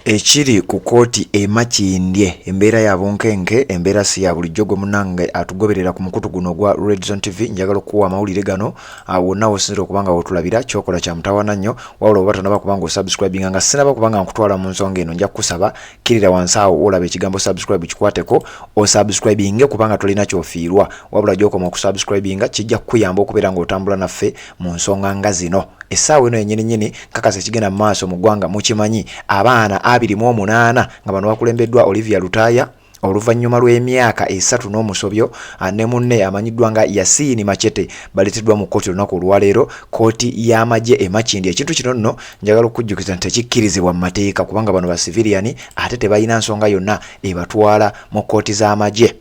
Ekiri ku kooti e Makindye embeera ya bunkenke embeera si ya bulijjo gwe munnange atugoberera ku mukutu guno gwa Red Zone TV njagala okuwa amawulire gano wonna wosinzira okubanga otulabira kyokola kya mutawaana nnyo wabula oba tonaba kubanga osubscribinga nga sinaba kubanga nkutwala mu nsonga eno nja kukusaba kirira wansi awo olaba ekigambo subscribe kikwateko osubscribinge kubanga tolina kyofiirwa wabula gy'okoma okusubscribinga kijja kukuyamba okubeera ng'otambula naffe mu nsonga nga zino. Essaawa eno yennyini kakasa ekigenda mu maaso mu ggwanga mukimanyi abaana 28 nga bano bakulembeddwa Olivia Lutaya oluvannyuma lw'emyaka 3 n'omusobyo ne munne amanyiddwa nga Yasini Machete baleteddwa mu kkooti olunaku olwaleero kkooti y'amagye e Makindye. Ekintu kino nno njagala okujjukiza nti tekikkirizibwa mu mateeka kubanga bano ba civilian ate tebalina nsonga yonna ebatwala mu kkooti z'amagye.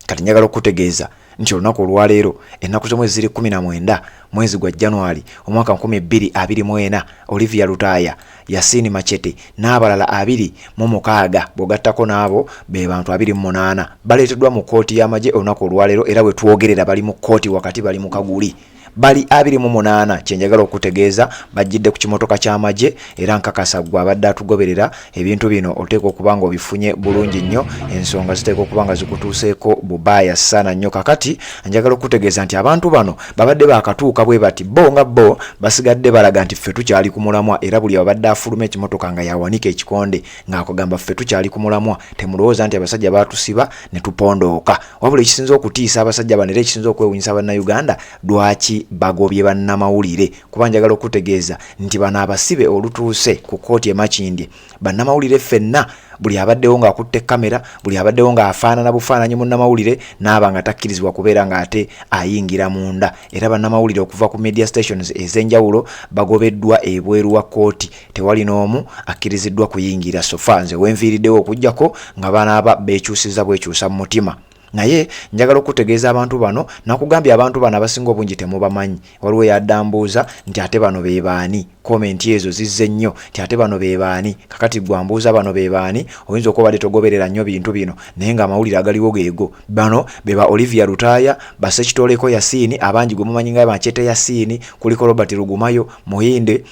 Kati njagala okutegeeza nti olunaku olwaleero ennaku z'omwezi ziri 19 mwezi gwa January omwaka 2024 Olivia Lutaya, Yasini Machete n'abalala 26 bw'ogattako n'abo be bantu 28 baleeteddwa mu kkooti y'amagye olunaku olwaleero era bwe twogerera bali mu kkooti wakati bali mu Kaguli. Bali 28 kyenjagala okutegeeza bajjidde ku kimotoka ky'amagye era nkakasa gwe abadde atugoberera ebintu bino oteeka okuba nga obifunye bulungi nnyo ensonga ziteeka okuba nga zikutuuseeko bubaaya sana nnyo. Kakati njagala okutegeeza nti abantu bano babadde baakatuuka bwe bati bo nga bo basigadde balaga nti ffe tukyali ku mulamwa era buli abadde afuluma ekimotoka nga yawanika ekikonde ng'akugamba ffe tukyali ku mulamwa temulowooza nti abasajja baatusiba ne tupondooka. Wabula ekisinza okutiisa abasajja bano era ekisinza okwewunyisa bannayuganda lwaki bagobye bannamawulire kuba njagala okutegeeza nti bano abasibe olutuuse ku kkooti e Makindye bannamawulire ffenna buli abaddewo ng'akutte kamera buli abaddewo ng'afaanana bufaananyi munnamawulire n'aba nga takkirizibwa kubeera ng'ate ayingira munda era bannamawulire okuva ku media stations ez'enjawulo bagobeddwa ebweru wa kkooti tewali n'omu akkiriziddwa kuyingira sofa nze wenviiriddewo okuggyako nga banaaba beekyusiza bwekyusa mu mutima. Naye njagala okutegeeza abantu bano nakugambye abantu bano abasinga obungi temubamanyi waliwo yaddambuuza nti ate bano be baani komenti ezo zizze nnyo nti ate bano be baani kakati gwambuuza bano be baani oyinza okuba togoberera nnyo bintu bino naye nga amawulire agaliwo geego bano be ba Olivia Lutaya basekitoleko Yasini abangi gwe mumanyi nga Machete Yasini kuliko Robert Lugumayo Muhinde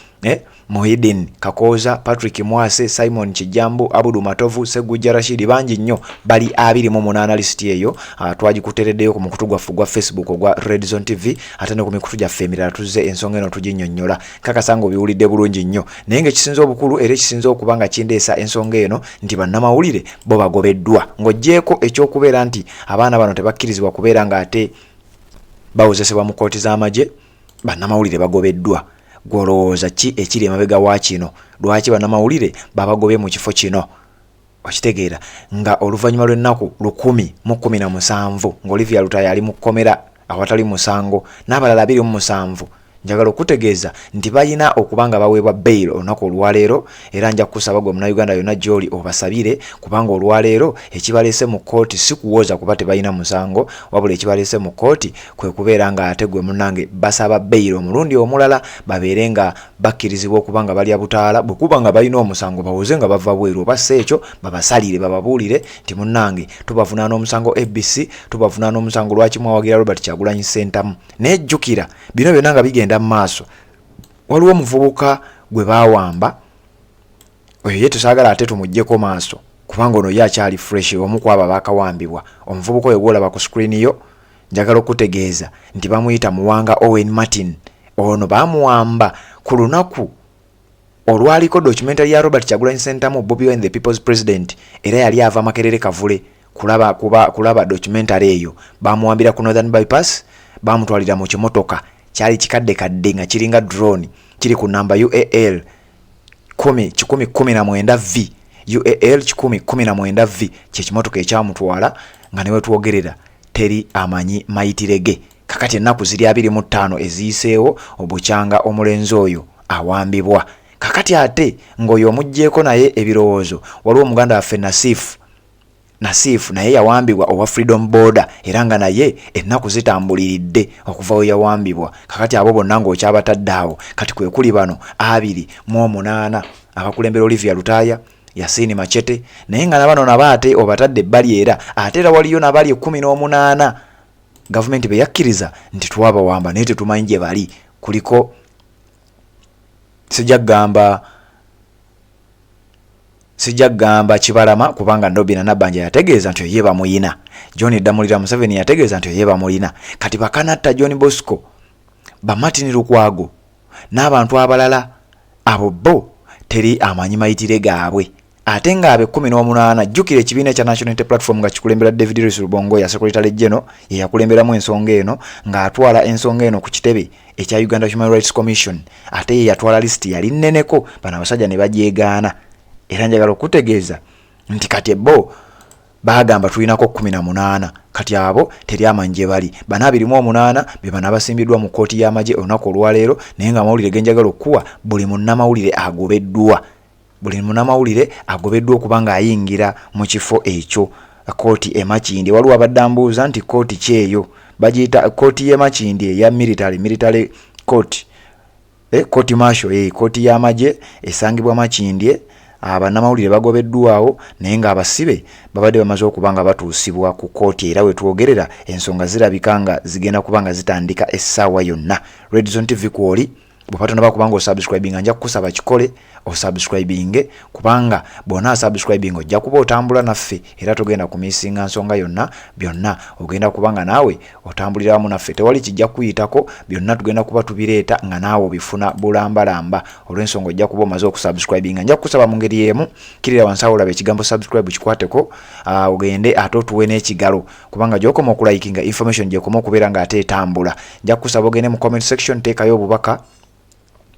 Muhidin Kakoza Patrick Mwase Simon Kijambu Abudu Matovu Segujja Rashidi bangi nnyo bali 28 listi eyo twagikutereddeyo ku mukutu gwaffe gwa Facebook ogwa Red Zone TV ate ne ku mikutu gyaffe emirala tuzze ensonga eno tuginnyonnyola kakasanga obiwulidde bulungi nnyo naye ng'ekisinza obukulu era ekisinza okuba nga kindeesa ensonga eno nti bannamawulire bo bagobeddwa ng'oggyeko ekyokubeera nti abaana bano tebakkirizibwa kubeera ng'ate bawozesebwa mu kkooti z'amagye bannamawulire bagobeddwa. Gwolowooza ki ekiri emabega wa kino lwaki bannamawulire babagobye mu kifo kino okitegeera nga oluvannyuma lw'ennaku 117 ng'Olivia Lutaya ali mu kkomera awatali musango n'abalala 27 njagala okutegeeza nti balina okuba nga baweebwa bail olunaku olwaleero era nja kukusaba gwe munnayuganda yonna gy'oli obasabire kubanga olwaleero ekibaleese mu kkooti si kuwooza kuba tebalina musango wabula ekibaleese mu kkooti kwe kubeera nga ate gwe munnange basaba bail omulundi omulala babeere nga bakkirizibwa okuba nga balya butaala bwe kuba nga balina omusango bawoze nga bava bweru oba si ekyo babasalire bababuulire nti munnange tubavunaana omusango ABC tubavunaana omusango lwaki mwawagira Robert Kyagulanyi Ssentamu nejjukira bino byonna nga bigenda maaso waliwo omuvubuka gwe baawamba oyo ye tusaagala ate tumuggyeko maaso kubanga ono ye akyali fresh omu ku abo abaakawambibwa omuvubuka oyo gwolaba ku screen yo njagala okutegeeza nti bamuyita Muwanga Owen Martin ono baamuwamba ku lunaku olwaliko documentary ya Robert Kyagulanyi Ssentamu Bobi Wine the People's President era yali ava Makerere Kavule kulaba documentary eyo baamuwambira ku Northern Bypass baamutwalira mu kimotoka kyali kikadde nga kiringa drone kiri ku namba UAL 1019V UAL 1019V kyekimotoka ekyamutwala nga newe twogerera teri amanyi mayitirege. Kakati ennaku ziri 25 eziyiseewo obukyanga omulenzi oyo awambibwa. Kakati ate ng'oyo omuggyeko naye ebirowoozo waliwo omuganda waffe Nasif naye yawambibwa owa Freedom Border era nga naye ennaku zitambuliridde okuva we yawambibwa. Kakati abo bonna ng'okyabatadde awo kati kwe kuli bano 28 abakulembera Olivia Lutaya Yasini Machete naye nga nabano nabaate obatadde ebbali era ate era waliyo nabali 18 gavumenti be yakkiriza nti twabawamba naye tetumanyi gye bali kuliko sijja gamba sijja gamba Kibalama kubanga Nobina Nabbanja yategeeza nti ye bamuyina. John Damulira Museveni yategeeza nti ye bamuyina. Kati bakanatta John Bosco ba Martin Lukwago n'abantu abalala abo bo teri amanyi mayitire gaabwe. Ate nga abe 18 jjukira ekibiina kya National Unity Platform nga kikulembera David Rubongo ya Secretary General ye yakulemberamu ensonga eno nga atwala ensonga eno ku kitebe ekya Uganda Human Rights Commission. Ate ye yatwala list yali nneneko bana abasajja ne bajeegaana. Era njagala okutegeeza nti kati bo bagamba tulinako 18 kati abo teri amanyi gye bali. Bana 28 be bana basimbiddwa mu kooti y'amagye olunaku olwaleero naye nga amawulire genjagala okuwa buli munnamawulire agobeddwa. Buli munnamawulire agobeddwa okubanga ayingira mu kifo ekyo kooti e Makindye. Waliwo abadde mbuuza nti kooti kyeyo bagiyita kooti y'e Makindye ya military court. Kooti martial kooti y'amagye esangibwa Makindye. Bannamawulire bagobeddwawo naye nga abasibe babadde bamaze okubanga batuusibwa ku kooti era we twogerera ensonga zirabika nga zigenda kubanga zitandika essaawa yonna. Red Zone TV kwoli bw'opatana bakubanga osubscribing nja kukusaba kikole osubscribing kubanga bona subscribing ojja kuba otambula naffe era togenda kumisinga nsonga yonna byonna ogenda kubanga naawe otambulira wamu naffe tewali kijja kuyitako byonna tugenda kuba tubireeta nga naawe obifuna bulambalamba olw'ensonga ojja kuba omaze okusubscribing nja kukusaba mu ngeri y'emu kirira wansi awo olaba ekigambo subscribe kikwateko ogende ate otuwe n'ekigalo kubanga gy'okoma okulikinga information gy'ekoma okubeera nga ate etambula. Nja kukusaba ogende mu comment section teekayo obubaka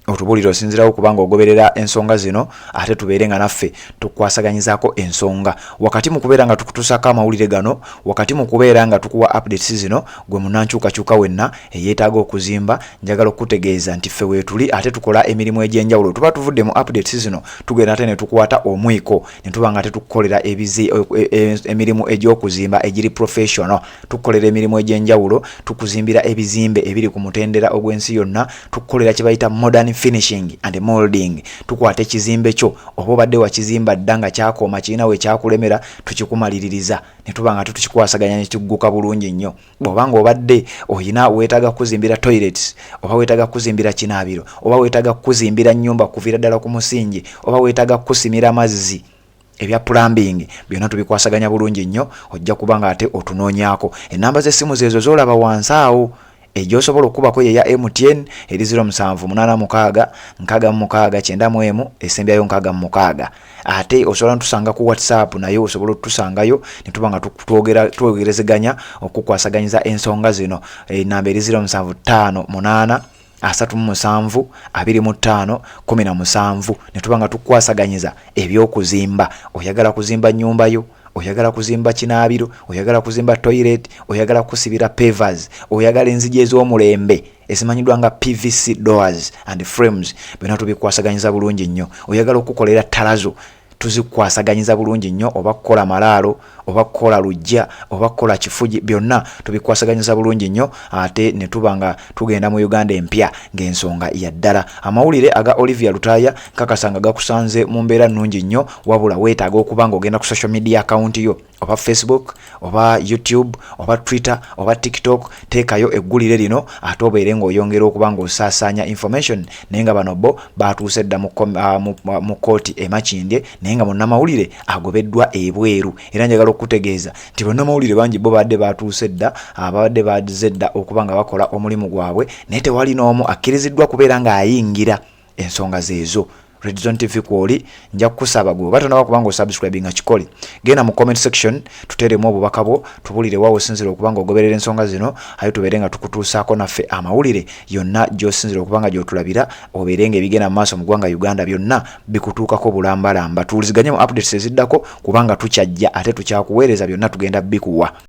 otubulira osinzirawo kubanga ogoberera ensonga zino ate tubeere nga naffe tukwasaganyizaako ensonga wakati mu kubeera nga tukutuusako amawulire gano wakati mu kubeera nga tukuwa updates zino gwe munnankyukakyuka wenna eyeetaaga okuzimba njagala okutegeeza nti ffe weetuli ate tukola emirimu egy'enjawulo tuba tuvudde mu updates zino tugenda ate ne tukwata omwiko ne tuba nga tetukolera emirimu egy'okuzimba egiri professional tukolera emirimu egy'enjawulo tukuzimbira ebizimbe ebiri ku mutendera ogw'ensi yonna tukolera kye bayita modern finishing and molding. Tukwate ekizimbe kyo oba badde wakizimba ddanga kyakoma kirina we kyakulemera tukikumaliririza ne tubanga tukikwasaganya ne kigguka bulungi nnyo. Bw'obanga obadde oyina weetaaga kuzimbira toilets oba weetaaga kuzimbira kinaabiro oba weetaaga kuzimbira nnyumba kuviira ddala ku musingi oba weetaaga kusimira mazzi ebya plumbing byonna tubikwasaganya bulungi nnyo ojja kubanga ate otunoonyaako. Ennamba z'essimu zeezo z'olaba wansi awo ejosobola okubako ye ya MTN eri 0786 esembyayo 6 ate osobola ntusanga ku WhatsApp nayo osobola tusangayo ne tubanga twogerezeganya okukwasaganyiza ensonga zino. Namba eri 0758 37 25 17 ne tubanga tukwasaganyiza ebyokuzimba. Oyagala kuzimba nyumba yo, oyagala kuzimba kinaabiro, oyagala kuzimba toilet, oyagala kusibira pavers, oyagala enzigi ez'omulembe ezimanyiddwa nga PVC doors and frames byonna tubikwasaganyiza bulungi nnyo. Oyagala okukolera ttalazo tuzikwasaganyiza bulungi nnyo oba kukola malaalo oba kukola lujja oba kukola kifugi byonna tubikwasaganyiza bulungi nnyo ate ne tubanga tugenda mu Uganda empya ng'ensonga ya ddala. Amawulire aga Olivia Lutaya kakasanga gakusanze mu mbeera nnungi nnyo wabula weetaaga okubanga ogenda ku social media account yo oba Facebook oba YouTube oba Twitter oba TikTok teekayo eggulire lino ate obeere ng'oyongera okubanga osaasaanya information naye nga bano bo batuuse dda mu kooti e Makindye naye nga munnamawulire agobeddwa ebweru. Era njagala okutegeeza nti bannamawulire bangi bo badde batuuse dda abadde bazze dda okubanga bakola omulimu gwabwe naye tewali n'omu akkiriziddwa kubeera ng'ayingira ensonga zeezo. Red Zone TV kwoli nja kukusaba gwe batana bakubanga osubscribing akikole genda mu comment section tuteremu obubaka bwo tubulire waawo osinzira okubanga ogoberera ensonga zino ayo tubeere nga tukutuusaako naffe amawulire yonna gy'osinzira okubanga gy'otulabira obeere nga ebigenda mu maaso mu ggwanga Uganda byonna bikutuukako bulambalamba. Tuwuliziganye mu updates eziddako kubanga tukyajja ate tukyakuweereza byonna tugenda bikuwa.